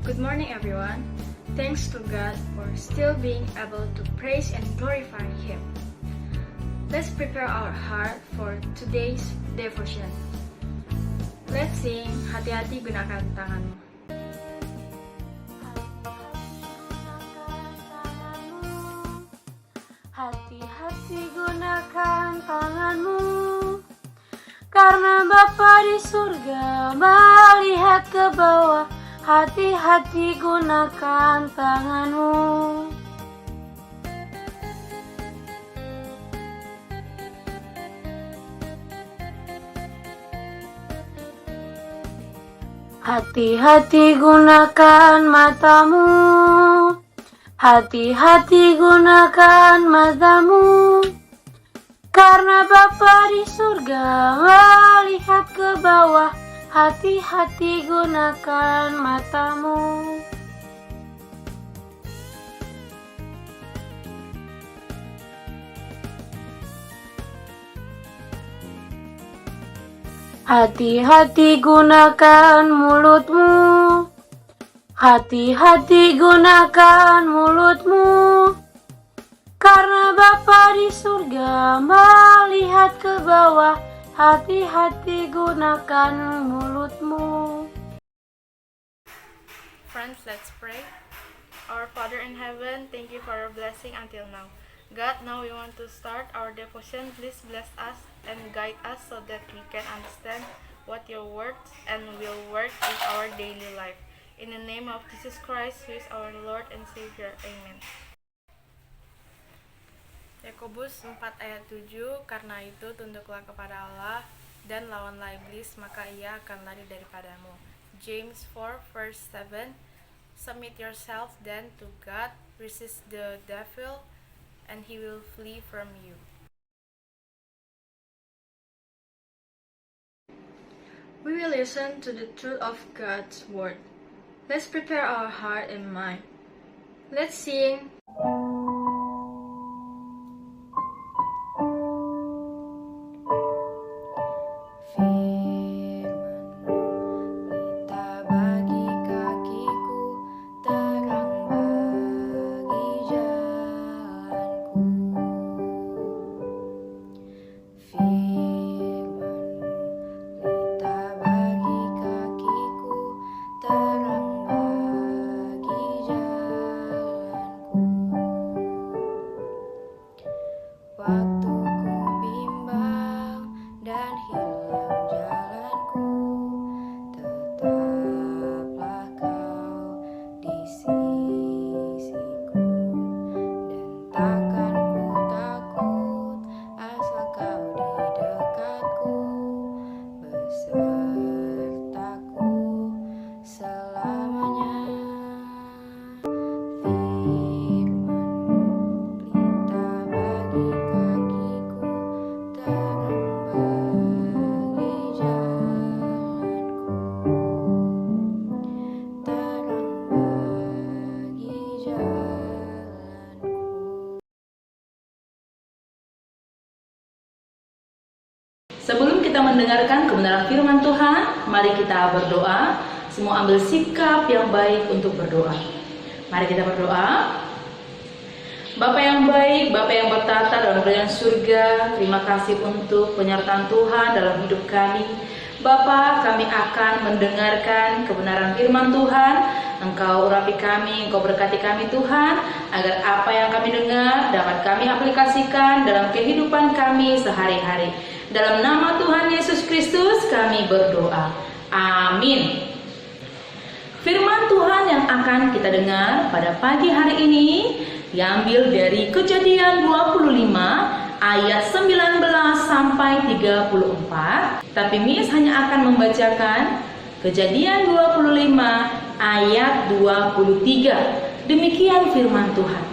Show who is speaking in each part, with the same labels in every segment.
Speaker 1: Good morning, everyone. Thanks to God for still being able to praise and glorify Him. Let's prepare our heart for today's devotion. Let's sing Hati-hati gunakan tanganmu.
Speaker 2: Hati-hati gunakan tanganmu, karena Bapa di surga melihat ke bawah. Hati-hati gunakan tanganmu. Hati-hati gunakan matamu. Hati-hati gunakan matamu, karena Bapa di surga melihat ke bawah. Hati-hati gunakan matamu. Hati-hati gunakan mulutmu. Hati-hati gunakan mulutmu, karena Bapa di surga melihat ke bawah. Hati-hati gunakan mulutmu.
Speaker 3: Friends, let's pray. Our Father in heaven, thank you for your blessing until now. God, now we want to start our devotion. Please bless us and guide us so that we can understand what your words and will work in our daily life. In the name of Jesus Christ, who is our Lord and Savior. Amen. Yakobus 4 ayat 7, karena itu tunduklah kepada Allah dan lawanlah iblis, maka ia akan lari daripadamu. James 4 verse 7, submit yourself then to God, resist the devil, and he will flee from you.
Speaker 1: We will listen to the truth of God's word. Let's prepare our heart and mind. Let's sing.
Speaker 4: Sebelum kita mendengarkan kebenaran firman Tuhan, mari kita berdoa. Semua ambil sikap yang baik untuk berdoa. Mari kita berdoa. Bapa yang baik, Bapa yang bertata dalam kerajaan surga, terima kasih untuk penyertaan Tuhan dalam hidup kami. Bapa, kami akan mendengarkan kebenaran firman Tuhan. Engkau urapi kami, Engkau berkati kami Tuhan, agar apa yang kami dengar dapat kami aplikasikan dalam kehidupan kami sehari-hari. Dalam nama Tuhan Yesus Kristus kami berdoa. Amin. Firman Tuhan yang akan kita dengar pada pagi hari ini diambil dari Kejadian 25 ayat 19 sampai 34. Tapi Miss hanya akan membacakan Kejadian 25 ayat 23. Demikian firman Tuhan.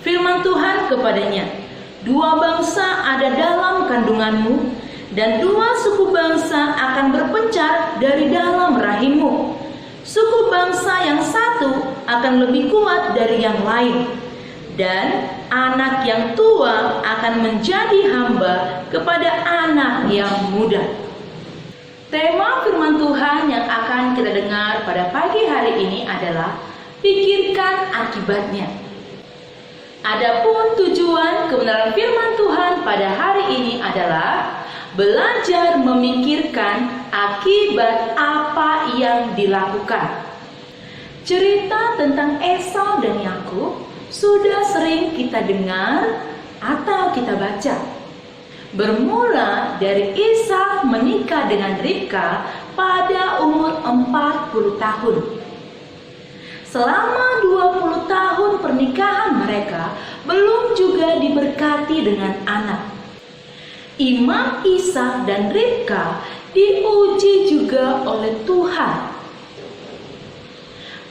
Speaker 4: Firman Tuhan kepadanya, dua bangsa ada dalam kandunganmu, dan dua suku bangsa akan berpencar dari dalam rahimmu. Suku bangsa yang satu akan lebih kuat dari yang lain, dan anak yang tua akan menjadi hamba kepada anak yang muda. Tema firman Tuhan yang akan kita dengar pada pagi hari ini adalah pikirkan akibatnya. Adapun tujuan kebenaran firman Tuhan pada hari ini adalah belajar memikirkan akibat apa yang dilakukan. Cerita tentang Esau dan Yakub sudah sering kita dengar atau kita baca. Bermula dari Ishak menikah dengan Ribka pada umur 40 tahun. Selama 20 tahun pernikahan mereka belum juga diberkati dengan anak. Imam Ishak dan Ribka diuji juga oleh Tuhan.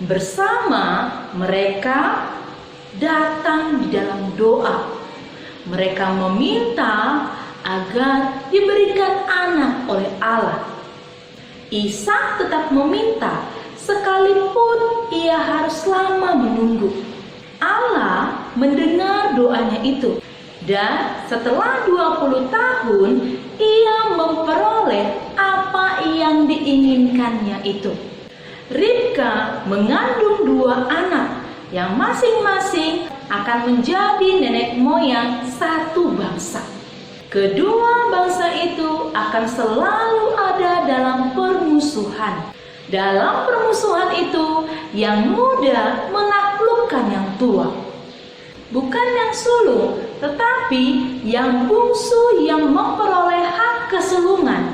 Speaker 4: Bersama mereka datang di dalam doa. Mereka meminta agar diberikan anak oleh Allah. Ishak tetap meminta sekalipun ia harus lama menunggu. Allah mendengar doanya itu, dan setelah 20 tahun ia memperoleh apa yang diinginkannya itu. Ribka mengandung 2 anak yang masing-masing akan menjadi nenek moyang satu bangsa. Kedua bangsa itu akan selalu ada dalam permusuhan. Dalam permusuhan itu, yang muda menaklukkan yang tua. Bukan yang sulung, tetapi yang bungsu yang memperoleh hak kesulungan.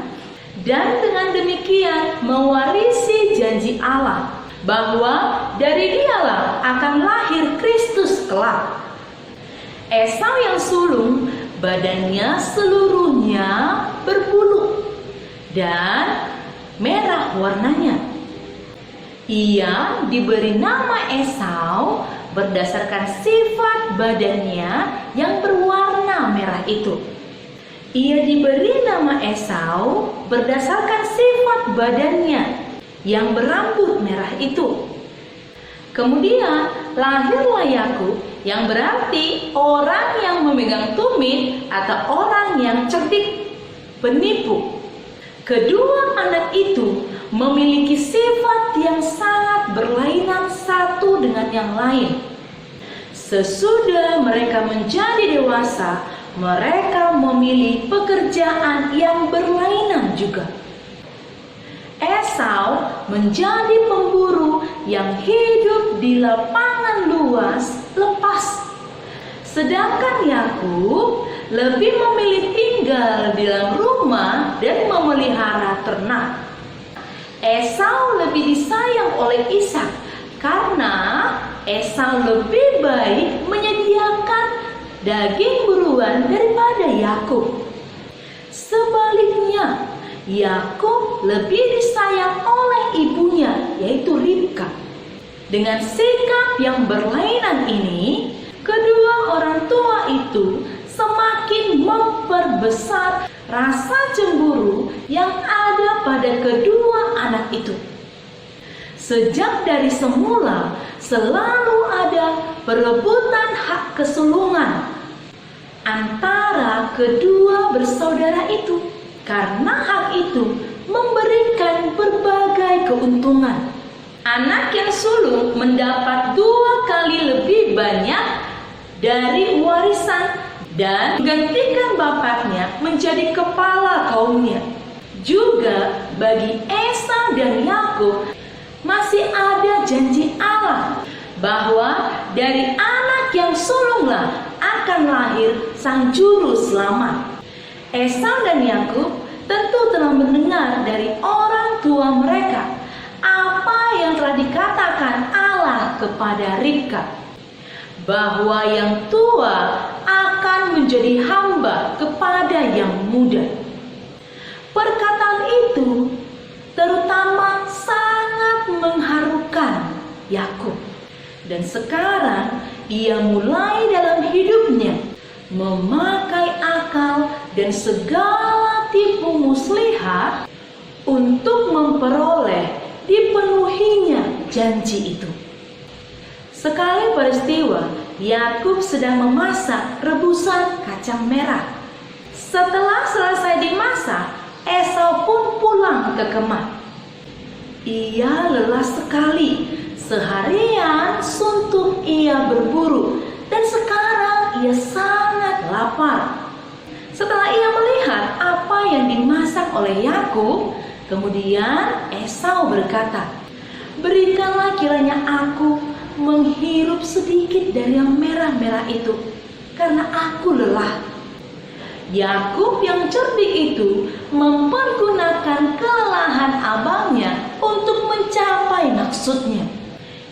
Speaker 4: Dan dengan demikian mewarisi janji Allah, bahwa dari dialah akan lahir Kristus kelak. Esau yang sulung, badannya seluruhnya berbulu dan merah warnanya. Ia diberi nama Esau berdasarkan sifat badannya yang berwarna merah itu. Ia diberi nama Esau berdasarkan sifat badannya yang berambut merah itu. Kemudian lahirlah Yakub, yang berarti orang yang memegang tumit atau orang yang cerdik, penipu. Kedua anak itu memiliki sifat yang sangat berlainan satu dengan yang lain. Sesudah mereka menjadi dewasa, mereka memilih pekerjaan yang berlainan juga. Esau menjadi pemburu yang hidup di lapangan luas lepas. Sedangkan Yakub lebih memilih tinggal di dalam rumah dan memelihara ternak. Esau lebih disayang oleh Ishak karena Esau lebih baik menyediakan daging buruan daripada Yakub. Sebaliknya, Yakub lebih disayang oleh ibunya, yaitu Ribka. Dengan sikap yang berlainan ini, kedua orang tua itu semakin memperbesar rasa cemburu yang ada pada kedua anak itu. Sejak dari semula selalu ada perebutan hak kesulungan antara kedua bersaudara itu, karena hak itu memberikan berbagai keuntungan. Anak yang sulung mendapat 2 kali lebih banyak dari warisan dan menggantikan bapaknya menjadi kepala kaumnya. Juga bagi Esau dan Yakub masih ada janji Allah bahwa dari anak yang sulunglah akan lahir sang juru selamat. Esau dan Yakub tentu telah mendengar dari orang tua mereka apa yang telah dikatakan Allah kepada Ribka, bahwa yang tua akan menjadi hamba kepada yang muda. Perkataan itu terutama sangat mengharukan Yakub, dan sekarang ia mulai dalam hidupnya memakai akal dan segala tipu muslihat untuk memperoleh dipenuhinya janji itu. Sekali peristiwa, Yakub sedang memasak rebusan kacang merah. Setelah selesai dimasak, Esau pun pulang ke kemah. Ia lelah sekali. Seharian suntuk ia berburu, dan sekarang ia sangat lapar. Setelah ia melihat apa yang dimasak oleh Yakub, kemudian Esau berkata, "Berikanlah kiranya aku menghirup sedikit dari yang merah-merah itu, karena aku lelah." Yakub yang cerdik itu mempergunakan kelelahan abangnya untuk mencapai maksudnya.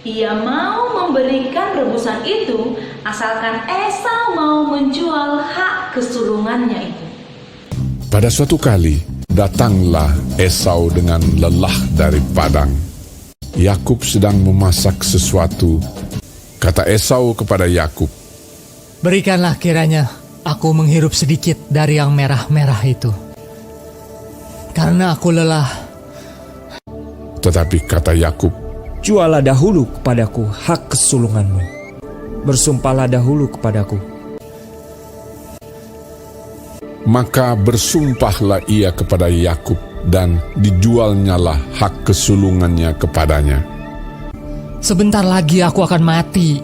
Speaker 4: Ia mau memberikan rebusan itu asalkan Esau mau menjual hak kesulungannya itu.
Speaker 5: Pada suatu kali, datanglah Esau dengan lelah dari padang. Yakub sedang memasak sesuatu. Kata Esau kepada Yakub,
Speaker 6: "Berikanlah kiranya aku menghirup sedikit dari yang merah-merah itu, karena aku lelah."
Speaker 5: Tetapi kata Yakub,
Speaker 7: "Jualah dahulu kepadaku hak kesulunganmu. Bersumpahlah dahulu kepadaku."
Speaker 5: Maka bersumpahlah ia kepada Yakub, dan dijualnyalah hak kesulungannya kepadanya.
Speaker 6: "Sebentar lagi aku akan mati.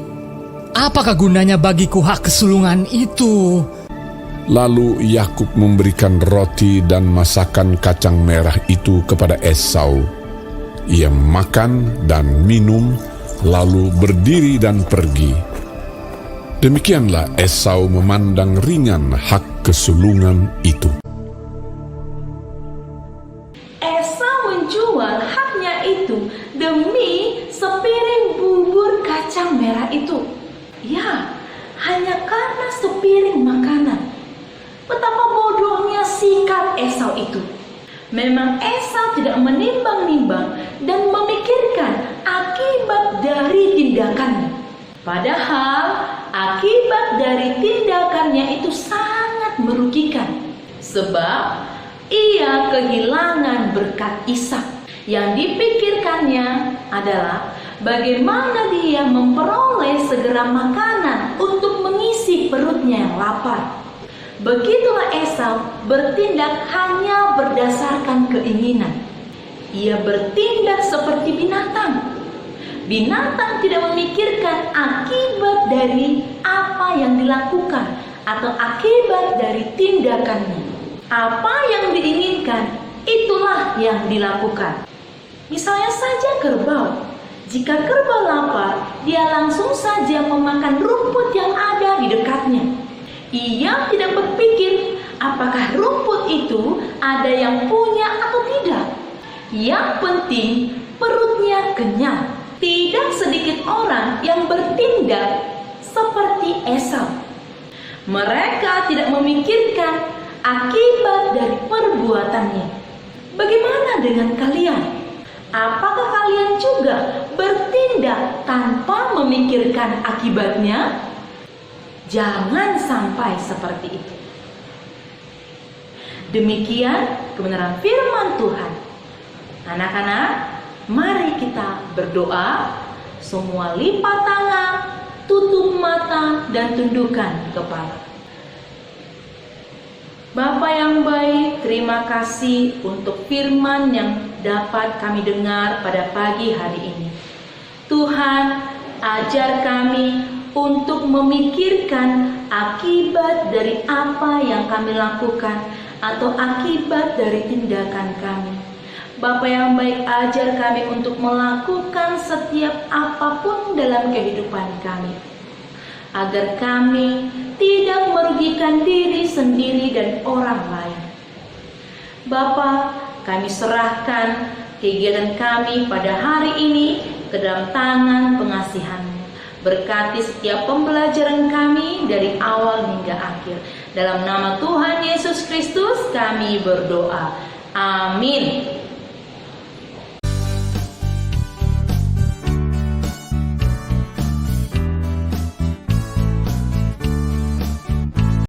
Speaker 6: Apakah gunanya bagiku hak kesulungan itu?"
Speaker 5: Lalu Yakub memberikan roti dan masakan kacang merah itu kepada Esau. Ia makan dan minum, lalu berdiri dan pergi. Demikianlah Esau memandang ringan hak kesulungan itu.
Speaker 4: Esau menjual haknya itu demi sepiring bubur kacang merah itu. Ya, hanya karena sepiring makanan. Betapa bodohnya sikap Esau itu. Memang Esau tidak menimbang-nimbang dan memikirkan akibat dari tindakannya. Padahal akibat dari tindakannya itu sangat merugikan. Sebab ia kehilangan berkat Ishak. Yang dipikirkannya adalah bagaimana dia memperoleh segera makanan untuk mengisi perutnya yang lapar. Begitulah Esau bertindak hanya berdasarkan keinginan. Ia bertindak seperti binatang. Binatang tidak memikirkan akibat dari apa yang dilakukan atau akibat dari tindakannya. Apa yang diinginkan, itulah yang dilakukan. Misalnya saja kerbau. Jika kerbau lapar, dia langsung saja memakan rumput yang ada di dekatnya. Ia tidak berpikir apakah rumput itu ada yang punya atau tidak. Yang penting perutnya kenyang. Tidak sedikit orang yang bertindak seperti Esau. Mereka tidak memikirkan akibat dari perbuatannya. Bagaimana dengan kalian? Apakah kalian juga bertindak tanpa memikirkan akibatnya? Jangan sampai seperti itu. Demikian kebenaran firman Tuhan. Anak-anak, mari kita berdoa. Semua lipat tangan, tutup mata, dan tundukkan kepala. Bapa yang baik, terima kasih untuk firman yang dapat kami dengar pada pagi hari ini. Tuhan, ajar kami untuk memikirkan akibat dari apa yang kami lakukan atau akibat dari tindakan kami. Bapa yang baik, ajar kami untuk melakukan setiap apapun dalam kehidupan kami, agar kami tidak merugikan diri sendiri dan orang lain. Bapa, kami serahkan kegiatan kami pada hari ini ke dalam tangan pengasihan-Mu. Berkati setiap pembelajaran kami dari awal hingga akhir. Dalam nama Tuhan Yesus Kristus kami berdoa. Amin.